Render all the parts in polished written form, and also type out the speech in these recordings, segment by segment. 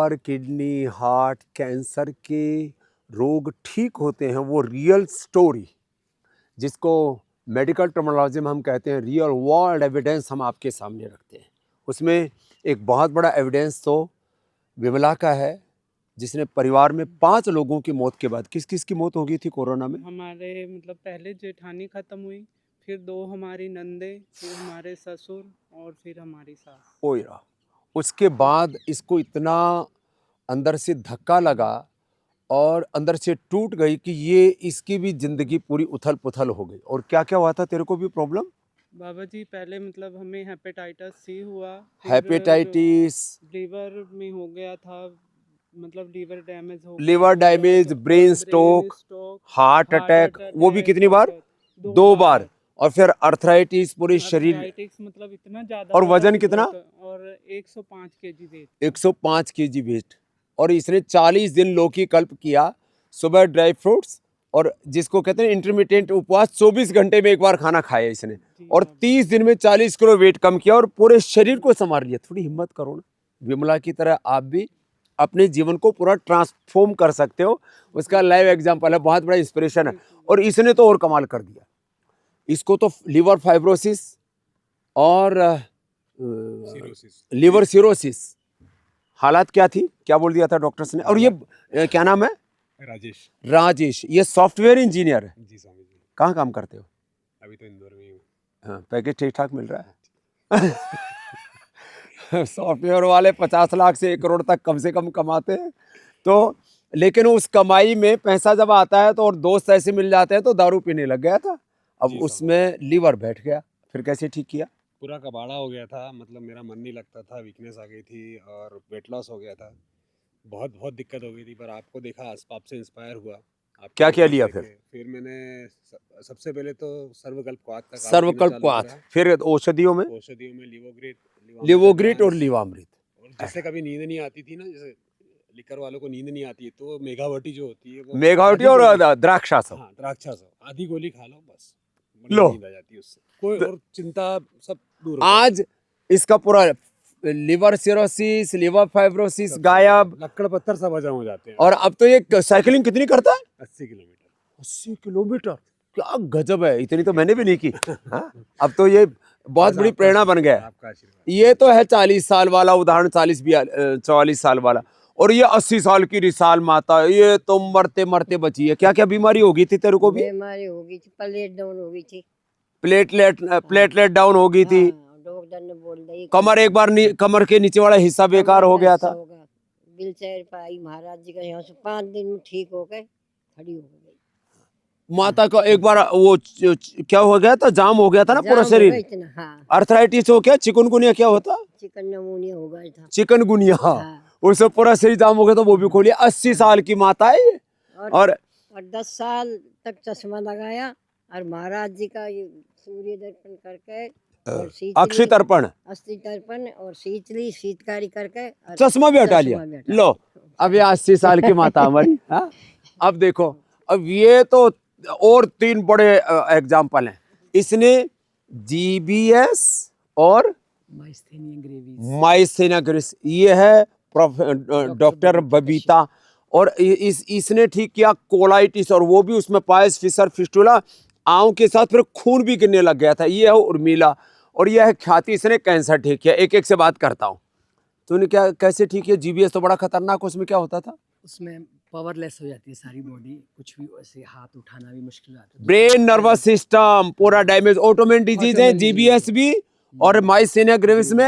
Liver, kidney, heart, cancer के रोग ठीक होते हैं, वो रियल स्टोरी, जिसको मेडिकल टर्मिनोलॉजी में हम कहते हैं रियल वर्ल्ड एविडेंस, हम आपके सामने रखते हैं। उसमें एक बहुत बड़ा एविडेंस तो विमला का है, जिसने परिवार में 5 लोगों की मौत के बाद, किस किस की मौत हो गई थी कोरोना में? हमारे मतलब पहले जेठानी खत्म हुई, फिर 2 हमारी नंदे, फिर हमारे ससुर और फिर हमारी सास। ओया। उसके बाद इसको इतना अंदर से धक्का लगा और अंदर से टूट गई कि ये इसकी भी जिंदगी पूरी उथल पुथल हो गई। और क्या क्या हुआ था, तेरे को भी प्रॉब्लम? बाबा जी पहले मतलब हमें हेपेटाइटिस सी हुआ, फिर हेपेटाइटिस, लीवर में हो गया था, मतलब लीवर डैमेज हो गया लिवर पूरा, डैमेज, और brain brain stroke, stroke, heart heart attack, वो भी अटैक कितनी और बार? 2 2 बार। बार। और फिर अर्थराइटिस पूरे शरीर। अर्थराइटिस मतलब इतना ज़्यादा और था वजन दर्द कितना? बहुत, और 105 केजी वेट था। 105 केजी वेट। और इसने 40 दिन लौकी कल्प किया, सुबह ड्राई फ्रूट्स, और जिसको कहते हैं इंटरमिटेंट उपवास, 24 घंटे में एक बार खाना खाया इसने। जी और बाबा। 30 दिन में 40 किलो वेट कम किया और पूरे शरीर को संवार लिया। थोड़ी हिम्मत करो ना, विमला की तरह आप भी अपने जीवन को पूरा ट्रांसफॉर्म कर सकते हो। उसका लाइव एग्जांपल है, बहुत बड़ा इंस्पिरेशन है। और इसने तो और कमाल कर दिया। इसको तो लिवर फाइब्रोसिस और लिवर सिरोसिस, हालात क्या थी, क्या बोल दिया था डॉक्टर्स ने? और ये क्या नाम है? राजेश। राजेश। ये सॉफ्टवेयर इंजीनियर है। जी स्वामी जी। कहाँ काम करते हो? अभी तो इंदौर में ही हूँ। हाँ, पैकेज ठीक ठाक मिल रहा है? सॉफ्टवेयर वाले 50 लाख से 1 करोड़ तक कम से कम कमाते हैं। तो लेकिन उस कमाई में पैसा जब आता है तो, और दोस्त ऐसे मिल जाते हैं तो दारू पीने लग गया था। अब जी उसमें लीवर बैठ गया, फिर कैसे ठीक किया? पूरा कबाड़ा हो गया था, मतलब मेरा मन नहीं लगता था, वीकनेस आ गई थी और वेट लॉस हो गया था। बहुत बहुत दिक्कत हो गई थी, पर आपको देखा, आपसे इंस्पायर हुआ। आपकी क्या क्या वीडियोस लिया देखे। फिर मैंने सबसे पहले तो सर्वकल्प क्वाथ का काम पीना सर्वकल्प चालू क्वाथ, करा। फिर औषधियों में औषधियों में लिवोग्रिट, लिवोग्रिट और एडवांस। लिवामृत। और जिससे कभी नींद नहीं आती थी ना, जैसे लिकर वालों को नींद नहीं आती है, तो मेघावटी जो होती है वो मेघावटी आधी और गोली, द्राक्षासव। हाँ द्राक्षासव, आधी गोली खा लो बस, लो, बढ़िया नींद आ जाती है उससे। कोई तो और चिंता सब दूर हो जाती आज इसका पूरा लिवर सिरोसिस, लिवर फाइब्रोसिस है। सब गायब। लक्कड़ पत्थर सब हजम हो जाते हैं। और अब तो ये साइकिलिंग कितनी करता है? 80 किलोमीटर। 80 किलोमीटर, क्या गजब है! इतनी तो मैंने भी नहीं की। हाँ? अब तो ये बहुत बस बड़ी आपका प्रेरणा बन आशीर्वाद, गया है। आपका आशीर्वाद। ये तो है 40 साल वाला उदाहरण, 44 साल वाला। और ये 80 साल की रिसाल माता, ये तो मरते मरते बची है। क्या क्या बीमारी होगी थी तेरे को भी? बीमारी हो गई थी, प्लेट डाउन हो गई थी। प्लेटलेट डाउन हो गई थी। हाँ, डॉक्टर ने बोल दिया कमर एक बार कमर के नीचे वाला हिस्सा बेकार हो गया था। व्हील चेयर पर आई महाराज जी का, यहाँ से 5 दिन में ठीक हो गए, खड़ी हो गई। माता का एक बार वो क्या हो गया था, जाम हो गया था ना पूरा जाम हो शरीर। गया इतना, हाँ। अर्थराइटिस हो गया, चिकनगुनिया क्या होता? चिकन नमूनिया हो गया था। चिकनगुनिया, हाँ। उससे पूरा शरीर जाम हो गया तो वो भी खोलिए। 80 साल की माता है ये। और 10 साल तक चश्मा लगाया, और महाराज जी का ये सूर्य दर्पण करके, और अक्षय तर्पण, अस्थि तर्पण और शीतली शीतकारी करके, और चश्मा भी हटा लिया। लो, अब ये 80 साल की माता हमारी। हाँ? अब देखो, अब ये तो और 3 बड़े एग्जाम्पल हैं। इसने जीबीएस और माइस्थेनिया ग्रेविस, ये है डॉक्टर बबीता। और इसने ठीक किया कोलाइटिस, और वो भी उसमें पायस फिशर फिस्टुला, आंव के साथ फिर खून भी गिरने लग गया था। ये है उर्मिला। और यह है ख्याति, इसने कैंसर ठीक किया। एक एक से बात करता हूँ। तूने क्या कैसे ठीक किया? जीबीएस तो बड़ा खतरनाक, उसमें क्या होता था? उसमें पावरलेस हो जाती है सारी बॉडी, कुछ भी ऐसे हाथ उठाना भी मुश्किल आता है। ब्रेन नर्वस सिस्टम पूरा डैमेज, ऑटोमेन डिजीज है जीबीएस भी। और माइस्थेनिया ग्रेविस में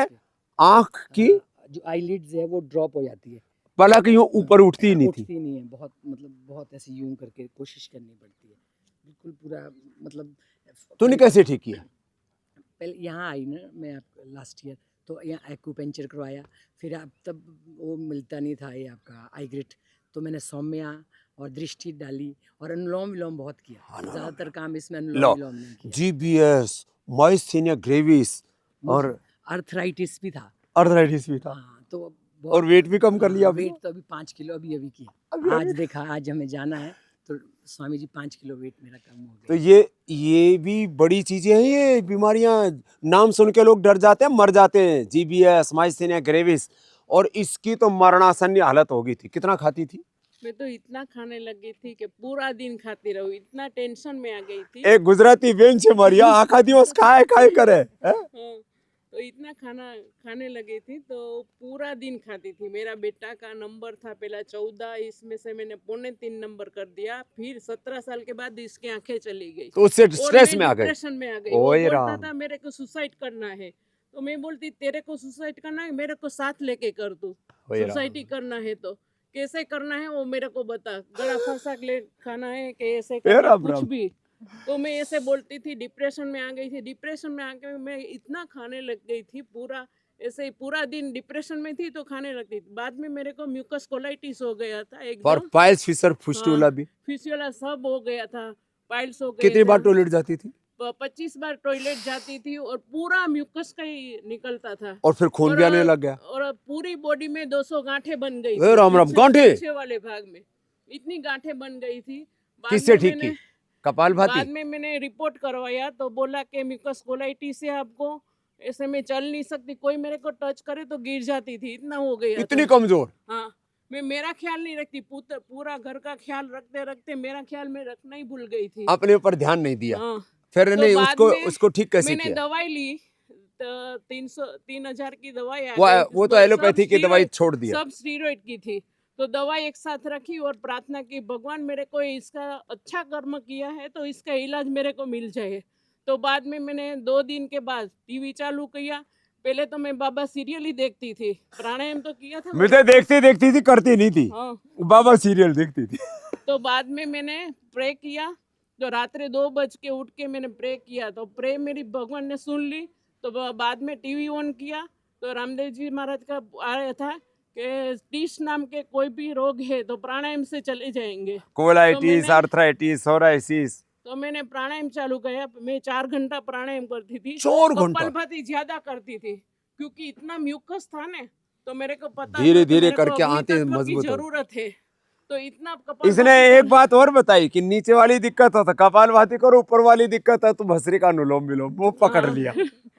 आंख की जो आईलिड्स है वो ड्रॉप हो जाती है, पलक यूं ऊपर उठती ही नहीं थी। उठती नहीं है, बहुत मतलब बहुत ऐसे यूं करके कोशिश करनी पड़ती है, बिल्कुल पूरा मतलब। तूने कैसे ठीक किया? पहले यहाँ आई ना मैं, आप लास्ट ईयर तो यहाँ एक्यूपेंचर करवाया, फिर आप तब वो मिलता नहीं था ये आपका आईग्रिट, तो मैंने सौम्या और दृष्टि डाली, और अनुलोम विलोम बहुत किया। ज़्यादातर काम इसमें अनुलोम विलोम नहीं किया। जीबीएस, माइस्थेनिया ग्रेविस और अर्थराइटिस भी था। अर्थराइटिस भी था। हाँ, तो और वेट भी कम कर लिया आपने? वेट तो अभी 5 किलो अभी किया। आज देखा, आज हमें जाना है तो स्वामी जी 5 किलो वेट मेरा कम हो गया। तो ये भी बड़ी चीजें हैं। ये बीमारियां नाम सुन के लोग डर जाते हैं, मर जाते हैं। GBS, myasthenia gravis. और इसकी तो मरणासन्न हालत हो गई थी। कितना खाती थी? मैं तो इतना खाने लग गई थी कि पूरा दिन खाती रही, इतना टेंशन में आ गई थी। एक गुजराती बेन छे मरिया आखा दिवस खाए खाए करे हैं? हाँ, तो इतना खाना खाने लगी थी तो पूरा दिन खाती थी। मेरा बेटा का नंबर था पहला 14, इसमें से मैंने 3.25 नंबर कर दिया। फिर 17 साल के बाद इसकी आंखें चली गई तो उससे और स्ट्रेस मैं में आ गए। डिप्रेशन में आ गई। वो ओए बोलता राम। था मेरे को सुसाइड करना है, तो मैं बोलती तेरे को सुसाइड करना है, मेरे को साथ लेके कर तू। ओए राम। सुसाइड ही करना है तो कैसे करना है वो मेरे को बता, गला फंसा ले खाना है कि ऐसे ए करना, राम कुछ राम। भी। तो मैं ऐसे बोलती थी, डिप्रेशन में आ गई थी। डिप्रेशन में आके मैं इतना खाने लग गई थी, पूरा ऐसे ही पूरा दिन डिप्रेशन में थी तो खाने लगती थी। बाद में मेरे को म्यूकस कोलाइटिस हो गया था और एकदम, पाइल्स फिशर फुस्टुला भी। फिसियोला सब हो गया था, पाइल्स हो गए कितनी थे। बार टॉयलेट जाती थी? 25 बार टॉयलेट जाती थी और पूरा म्यूकस का ही निकलता था। और फिर खून भी आने लग गया। और पूरी बॉडी में 200 गांठें बन गई ए थी, राम राम, गांठें? पीछे वाले भाग में इतनी गांठें बन गई थी। बाद किससे में ठीक मैंने- की? कपालभाति? बाद में मैंने रिपोर्ट करवाया तो बोला कि म्यूकस कोलाइटिस है आपको, ऐसे में चल नहीं सकती, कोई मेरे को टच करे तो गिर जाती थी, इतना हो गया इतनी था। कमजोर? हाँ, मैं मेरा ख्याल नहीं रखती, पूरा घर का ख्याल रखते रखते मेरा ख्याल मैं रखना ही भूल गई थी। अपने ऊपर ध्यान नहीं दिया। हाँ, फिर तो नहीं बाद में उसको ठीक कैसे मैंने किया? दवाई ली तो 3,000 की दवाई आ वो गई। वो तो सब एलोपैथी की दवाई स्टीरॉइड- छोड़ दिया। सब स्टीरॉइड की थी। तो दवाई एक साथ रखी और प्रार्थना की, भगवान मेरे को इसका अच्छा कर्म किया है तो इसका इलाज मेरे को मिल जाए। तो बाद में मैंने 2 दिन के बाद टीवी चालू किया। पहले तो मैं बाबा सीरियल ही देखती थी, प्राणायाम तो किया था मुझे देखती देखती थी, करती नहीं थी। हाँ। बाबा सीरियल देखती थी। तो बाद में मैंने प्रे किया, तो रात्रि 2 बज के उठ के मैंने प्रे किया, तो प्रे मेरी भगवान ने सुन ली। तो बाद में टीवी ऑन किया तो रामदेव जी महाराज का आया था कि टीस नाम के कोई भी रोग है तो प्राणायाम से चले जाएंगे। Colitis, arthritis, psoriasis. तो मैंने प्राणायाम चालू किया। मैं 4 घंटा प्राणायाम करती थी। 4 घंटा? कपालभाति ज्यादा करती थी क्योंकि इतना म्यूकस था ना, तो मेरे को पता धीरे था कि धीरे मेरे को करके अग्नि आंतें तत्व की मजबूत हो। जरूरत है, तो इतना कपालभाति इसने एक बात और बताई कि नीचे वाली दिक्कत हो तो कपालभाति करो, ऊपर वाली दिक्कत है तो भस्त्री का अनुलोम विलोम, वो पकड़ हाँ। लिया।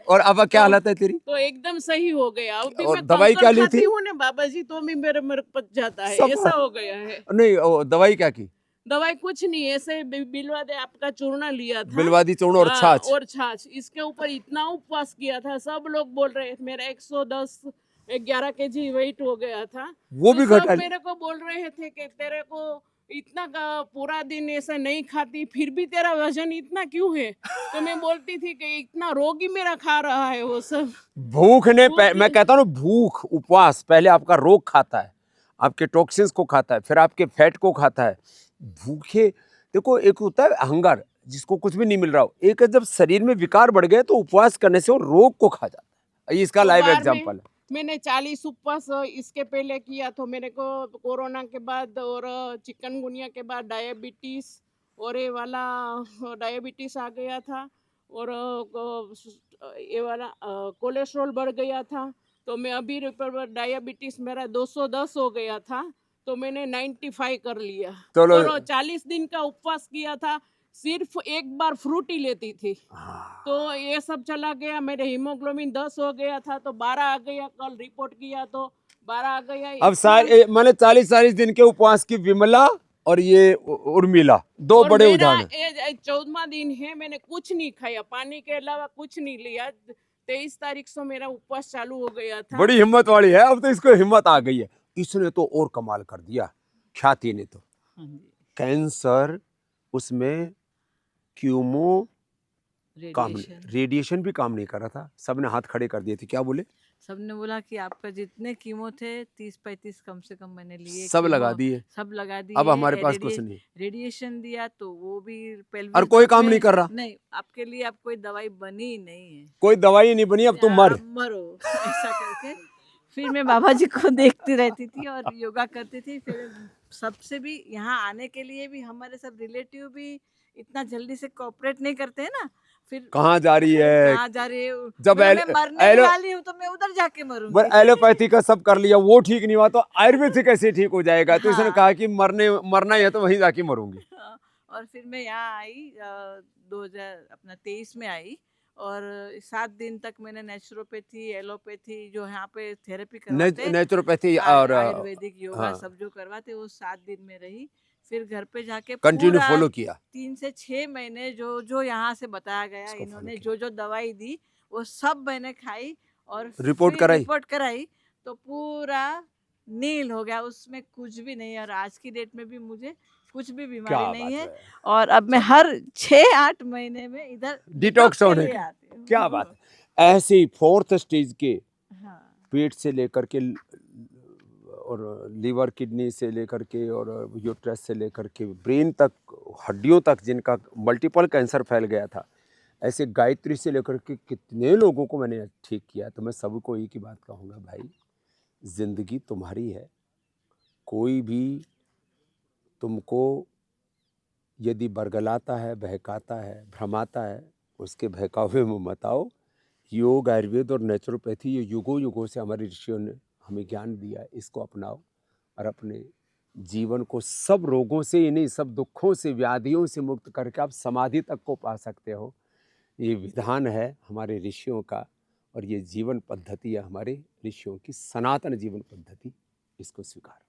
और अब क्या हालत है तेरी? तो एकदम सही हो गया। अब भी और मैं दवाई कंकर क्या ली खाती थी? हूँ ना बाबा जी, तो भी मेरे मेरे पच जाता है, सब- ऐसा हो गया है। नहीं, दवाई क्या की? दवाई कुछ नहीं, ऐसे बिलवादे आपका चूर्णा लिया था, बिलवादी चूर्ण और हाँ, छाछ। और छाछ। इसके ऊपर इतना उपवास किया था, सब लोग बोल रहे थे, मेरा 111 kg वेट हो गया था। वो तो भी सब घटा ली। मेरे को बोल रहे थे कि तेरे को इतना पूरा दिन ऐसा नहीं खाती फिर भी तेरा वजन इतना क्यों है? तो मैं बोलती थी कि इतना रोग ही मेरा खा रहा है वो सब। भूख ने भूख मैं कहता हूँ भूख, उपवास पहले आपका रोग खाता है, आपके टॉक्सिन्स को खाता है, फिर आपके फैट को खाता है। भूखे देखो, एक होता है हंगर जिसको कुछ भी नहीं मिल रहा हो, एक है जब शरीर में विकार बढ़ गए तो उपवास करने से वो रोग को खा जाता है। ये इसका तो लाइव बार में एग्जांपल है। मैंने 40 उपवास इसके पहले किया, तो मेरे को कोरोना के बाद और चिकनगुनिया के बाद डायबिटीज और ये वाला डायबिटीज आ गया था और ये वाला कोलेस्ट्रॉल बढ़ गया था। तो मैं अभी डायबिटीज मेरा 210 हो गया था, तो मैंने 95 कर लिया। चलो। और 40 दिन का उपवास किया था, सिर्फ एक बार फ्रूट ही लेती थी। तो ये सब चला गया। मेरे हीमोग्लोबिन 10 हो गया था तो 12 आ गया, कल रिपोर्ट किया तो 12 आ गया। अब सारे मैंने 40 दिन के उपवास की विमला और ये उर्मिला, दो और बड़े मेरा उदाहरण। 14वां दिन है, मैंने कुछ नहीं खाया, पानी के अलावा कुछ नहीं लिया। 23 तारीख से मेरा उपवास चालू हो गया था। बड़ी हिम्मत वाली है, अब तो इसको हिम्मत आ गई है। इसने तो और कमाल कर दिया, ख्याति ने तो। हाँ जी। कैंसर, उसमें क्यूमो काम, रेडिएशन भी काम नहीं कर रहा था, सबने हाथ खड़े कर दिए थे। क्या बोले? सबने बोला कि आपका जितने कीमो थे 30-35 कम से कम मैंने लिए, सब कीमो लगा दिए। सब लगा दिए। अब हमारे पास कुछ नहीं। रेडिएशन दिया तो वो भी pelvis और कोई belt काम में- नहीं कर रहा। नहीं, आपके लिए अब कोई दवाई बनी ही नहीं है, कोई दवाई नहीं बनी, अब तुम मर। आप मरो ऐसा करके। फिर मैं बाबा जी को देखती रहती थी और योगा करती थी। फिर सबसे भी यहाँ आने के लिए भी हमारे सब रिलेटिव भी इतना जल्दी से कोऑपरेट नहीं करते हैं ना। फिर कहाँ जा रही है? कहाँ जा रही है? जब बोला, मैं मरने एलो- वाली हूँ तो मैं उधर जाके मरूंगी। एलोपैथी का सब कर लिया, वो ठीक नहीं हुआ तो आयुर्वेदिक कैसे ठीक हो जाएगा? तो इसने हाँ। कहा कि मरना ही है तो वहीं जाके मरूंगी। और फिर मैं यहाँ आई 2023 में आई और 7 दिन तक मैंने नेचुरोपैथी, एलोपैथी जो यहाँ पे थेरेपी करवाते हैं, नेचुरोपैथी और आयुर्वेदिक योगा हाँ सब जो करवाते वो 7 दिन में रही। फिर घर पे जाके कंटिन्यू पूरा फॉलो किया 3 से 6 महीने जो जो यहाँ से बताया गया, उसको follow इन्होंने किया। जो जो दवाई दी वो सब मैंने खाई और रिपोर्ट फिर कराई? रिपोर्ट कराई तो पूरा नील हो गया, उसमें कुछ भी नहीं है और आज की डेट में भी मुझे कुछ भी बीमारी क्या नहीं बात है है, और अब मैं हर 6-8 महीने में इधर डिटॉक्स डिटॉक्स के होने लिए का। आती हूँ। क्या बात है। ऐसे ही 4th स्टेज के हाँ, पेट से लेकर के और लीवर किडनी से लेकर के और यूट्रस से लेकर के ब्रेन तक, हड्डियों तक जिनका मल्टीपल कैंसर फैल गया था, ऐसे गायत्री से लेकर के कितने लोगों को मैंने ठीक किया। तो मैं सबको एक ही बात कहूँगा, भाई ज़िंदगी तुम्हारी है, कोई भी तुमको यदि बरगलाता है, बहकाता है, भ्रमाता है, उसके बहकावे में मत आओ। योग, आयुर्वेद और नेचुरोपैथी ये युगों युगों से हमारे ऋषियों ने हमें ज्ञान दिया है, इसको अपनाओ और अपने जीवन को सब रोगों से, इन्हीं सब दुखों से, व्याधियों से मुक्त करके आप समाधि तक को पा सकते हो। ये विधान है हमारे ऋषियों का और ये जीवन पद्धति है हमारे ऋषियों की, सनातन जीवन पद्धति। इसको स्वीकार